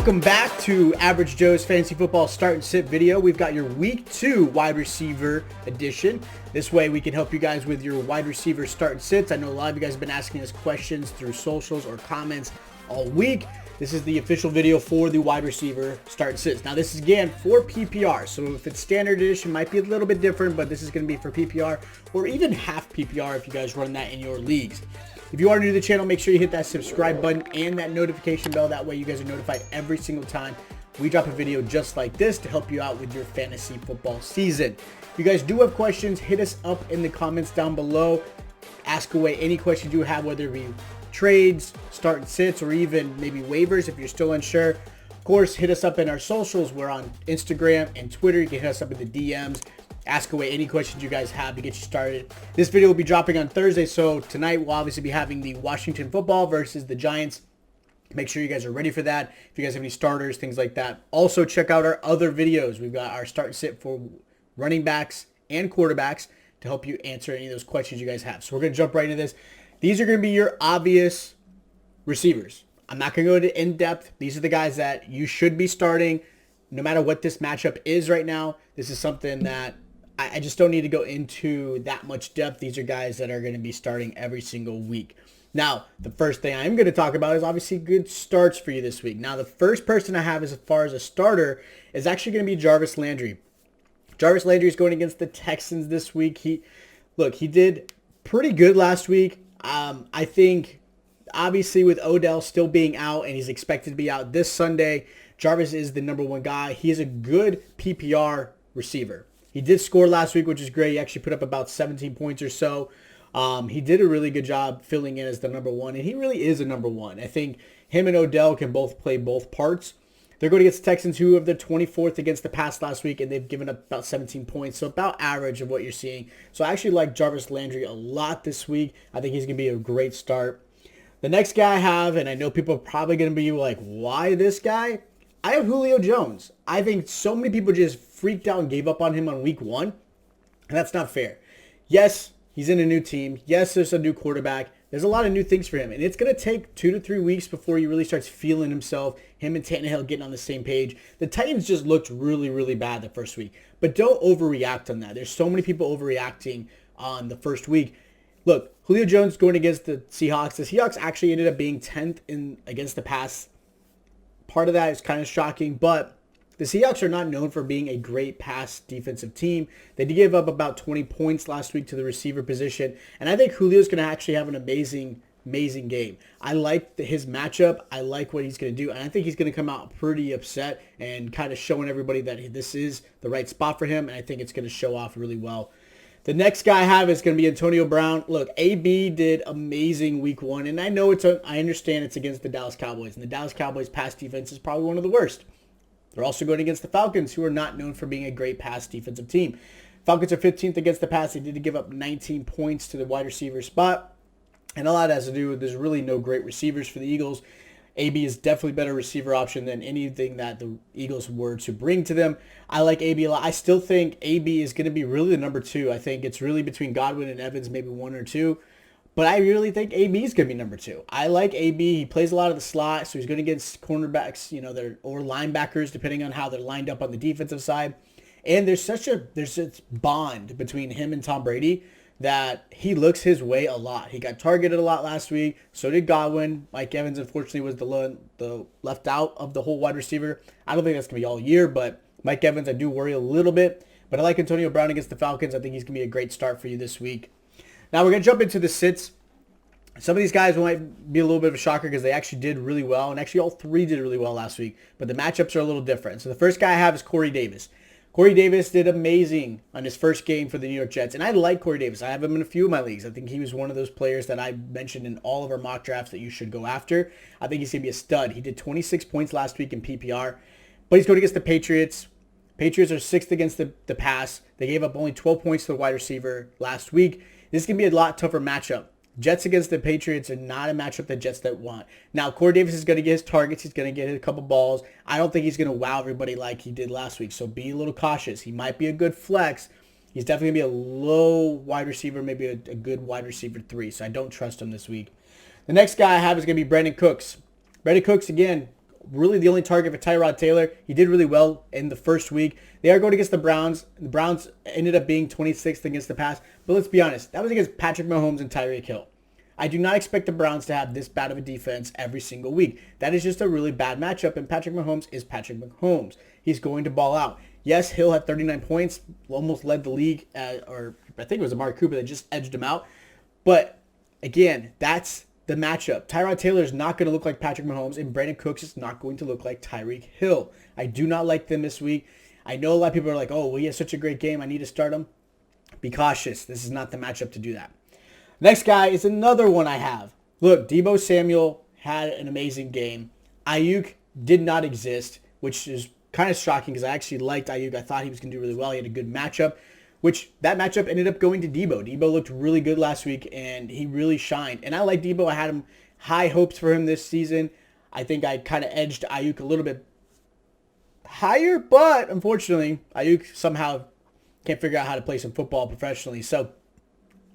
Welcome back to Average Joe's Fantasy Football Start and Sit video. We've got your Week 2 wide receiver edition. This way we can help you guys with your wide receiver start and sits. I know a lot of you guys have been asking us questions through socials or comments all week. This is the official video for the wide receiver start and sits. Now this is again for PPR, so if it's standard edition, might be a little bit different, but this is going to be for PPR or even half PPR if you guys run that in your leagues. If you are new to the channel, make sure you hit that subscribe button and that notification bell. That way you guys are notified every single time we drop a video just like this to help you out with your fantasy football season. If you guys do have questions, hit us up in the comments down below. Ask away any questions you have, whether it be trades, start and sits, or even maybe waivers if you're still unsure. Of course, hit us up in our socials. We're on Instagram and Twitter. You can hit us up in the DMs. Ask away any questions you guys have to get you started. This video will be dropping on Thursday, so tonight we'll obviously be having the Washington Football versus the Giants. Make sure you guys are ready for that. If you guys have any starters, things like that. Also, check out our other videos. We've got our start and sit for running backs and quarterbacks to help you answer any of those questions you guys have. So we're going to jump right into this. These are going to be your obvious receivers. I'm not going to go into in-depth. These are the guys that you should be starting no matter what this matchup is right now. This is something that I just don't need to go into that much depth. These are guys that are going to be starting every single week. Now, the first thing I'm going to talk about is obviously good starts for you this week. Now, the first person I have as far as a starter is actually going to be Jarvis Landry. Jarvis Landry is going against the Texans this week. He did pretty good last week. I think, obviously, with Odell still being out and he's expected to be out this Sunday, Jarvis is the number one guy. He is a good PPR receiver. He did score last week, which is great. He actually put up about 17 points or so. He did a really good job filling in as the number one, and he really is a number one. I think him and Odell can both play both parts. They're going against the Texans, who have the 24th against the pass last week, and they've given up about 17 points, so about average of what you're seeing. So I actually like Jarvis Landry a lot this week. I think he's going to be a great start. The next guy I have, and I know people are probably going to be like, why this guy? I have Julio Jones. I think so many people just freaked out and gave up on him on week 1, and that's not fair. Yes, he's in a new team. Yes, there's a new quarterback. There's a lot of new things for him, and it's going to take 2 to 3 weeks before he really starts feeling himself, him and Tannehill getting on the same page. The Titans just looked really, really bad the first week, but don't overreact on that. There's so many people overreacting on the first week. Look, Julio Jones going against the Seahawks. The Seahawks actually ended up being 10th against the pass. Part of that is kind of shocking, but the Seahawks are not known for being a great pass defensive team. They did give up about 20 points last week to the receiver position, and I think Julio's going to actually have an amazing game. I like his matchup. I like what he's going to do, and I think he's going to come out pretty upset and kind of showing everybody that this is the right spot for him, and I think it's going to show off really well. The next guy I have is going to be Antonio Brown. Look, AB did amazing week 1, and I know I understand it's against the Dallas Cowboys, and the Dallas Cowboys pass defense is probably one of the worst. They're also going against the Falcons, who are not known for being a great pass defensive team. Falcons are 15th against the pass. They did give up 19 points to the wide receiver spot, and a lot has to do with there's really no great receivers for the Eagles. AB is definitely a better receiver option than anything that the Eagles were to bring to them. I like AB a lot. I still think AB is going to be really the number 2. I think it's really between Godwin and Evans, maybe 1 or 2. But I really think AB is going to be number 2. I like AB. He plays a lot of the slot, so he's going to get cornerbacks, or linebackers, depending on how they're lined up on the defensive side. And there's such bond between him and Tom Brady that he looks his way a lot. He got targeted a lot last week. So did Godwin. Mike Evans, unfortunately, was the left out of the whole wide receiver. I don't think that's going to be all year, but Mike Evans, I do worry a little bit. But I like Antonio Brown against the Falcons. I think he's going to be a great start for you this week. Now we're going to jump into the sits. Some of these guys might be a little bit of a shocker because they actually did really well. And actually all 3 did really well last week. But the matchups are a little different. So the first guy I have is Corey Davis. Corey Davis did amazing on his first game for the New York Jets. And I like Corey Davis. I have him in a few of my leagues. I think he was one of those players that I mentioned in all of our mock drafts that you should go after. I think he's going to be a stud. He did 26 points last week in PPR. But he's going against the Patriots. Patriots are 6th against the pass. They gave up only 12 points to the wide receiver last week. This is going to be a lot tougher matchup. Jets against the Patriots are not a matchup that Jets that want. Now, Corey Davis is going to get his targets. He's going to get a couple balls. I don't think he's going to wow everybody like he did last week, so be a little cautious. He might be a good flex. He's definitely going to be a low wide receiver, maybe a good wide receiver 3, so I don't trust him this week. The next guy I have is going to be Brandon Cooks. Brandon Cooks, again, really the only target for Tyrod Taylor. He did really well in the first week. They are going against the Browns. The Browns ended up being 26th against the pass. But let's be honest, that was against Patrick Mahomes and Tyreek Hill. I do not expect the Browns to have this bad of a defense every single week. That is just a really bad matchup, and Patrick Mahomes is Patrick Mahomes. He's going to ball out. Yes, Hill had 39 points, almost led the league, or I think it was Amari Cooper that just edged him out. But again, that's the matchup. Tyrod Taylor is not going to look like Patrick Mahomes, and Brandon Cooks is not going to look like Tyreek Hill. I do not like them this week. I know a lot of people are like, oh, well, he has such a great game, I need to start him. Be cautious. This is not the matchup to do that. Next guy is another one I have. Look, Deebo Samuel had an amazing game. Ayuk did not exist, which is kind of shocking because I actually liked Ayuk. I thought he was going to do really well. He had a good matchup, which that matchup ended up going to Deebo. Deebo looked really good last week, and he really shined. And I like Deebo. I had him high hopes for him this season. I think I kind of edged Ayuk a little bit higher, but unfortunately, Ayuk somehow can't figure out how to play some football professionally. So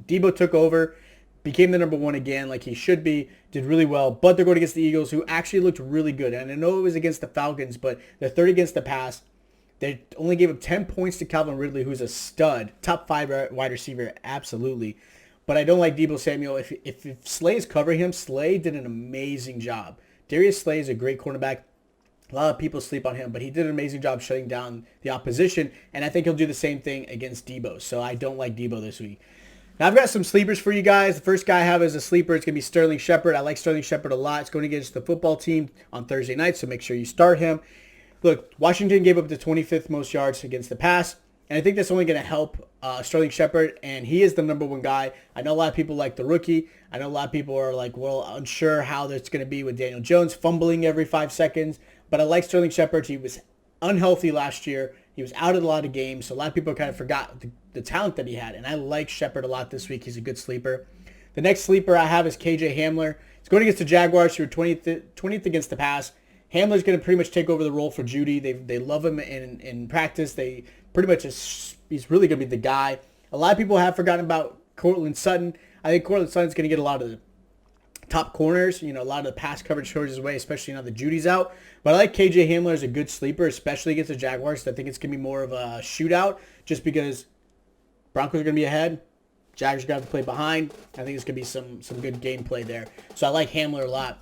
Deebo took over, became the number one again like he should be, did really well, but they're going against the Eagles, who actually looked really good. And I know it was against the Falcons, but they're third against the pass. They only gave up 10 points to Calvin Ridley, who's a stud, top 5 wide receiver, absolutely. But I don't like Deebo Samuel. If Slay is covering him, Slay did an amazing job. Darius Slay is a great cornerback. A lot of people sleep on him, but he did an amazing job shutting down the opposition, and I think he'll do the same thing against Deebo. So I don't like Deebo this week. Now, I've got some sleepers for you guys. The first guy I have as a sleeper, it's going to be Sterling Shepard. I like Sterling Shepard a lot. It's going against the football team on Thursday night, so make sure you start him. Look, Washington gave up the 25th most yards against the pass, and I think that's only going to help Sterling Shepard, and he is the number one guy. I know a lot of people like the rookie. I know a lot of people are like, well, unsure how that's going to be with Daniel Jones fumbling every 5 seconds, but I like Sterling Shepard. He was unhealthy last year. He was out of a lot of games, so a lot of people kind of forgot the talent that he had, and I like Shepard a lot this week. He's a good sleeper. The next sleeper I have is KJ Hamler. He's going against the Jaguars, who are 20th against the pass. Hamler's going to pretty much take over the role for Judy. They love him in practice. They pretty much he's really going to be the guy. A lot of people have forgotten about Courtland Sutton. I think Courtland Sutton's going to get a lot of the top corners, a lot of the pass coverage goes his way, especially now that Judy's out. But I like KJ Hamler as a good sleeper, especially against the Jaguars. I think it's going to be more of a shootout just because Broncos are going to be ahead. Jaguars are going to have to play behind. I think it's going to be some good gameplay there. So I like Hamler a lot.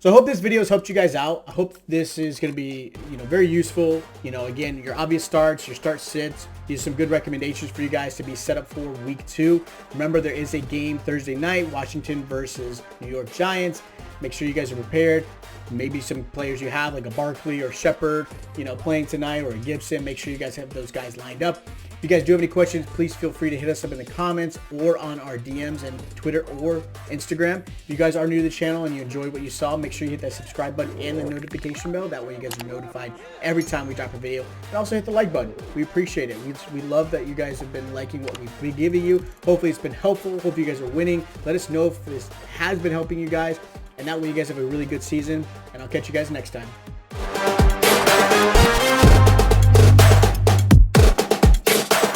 So I hope this video has helped you guys out. I hope this is going to be, very useful. Again, your obvious starts, your start sits. These are some good recommendations for you guys to be set up for week 2. Remember, there is a game Thursday night, Washington versus New York Giants. Make sure you guys are prepared. Maybe some players you have, like a Barkley or Shepard, playing tonight, or a Gibson. Make sure you guys have those guys lined up. If you guys do have any questions, please feel free to hit us up in the comments or on our DMs and Twitter or Instagram. If you guys are new to the channel and you enjoyed what you saw, make sure you hit that subscribe button and the notification bell. That way you guys are notified every time we drop a video. And also hit the like button. We appreciate it. We love that you guys have been liking what we've been giving you. Hopefully it's been helpful. Hope you guys are winning. Let us know if this has been helping you guys. And that way you guys have a really good season. And I'll catch you guys next time.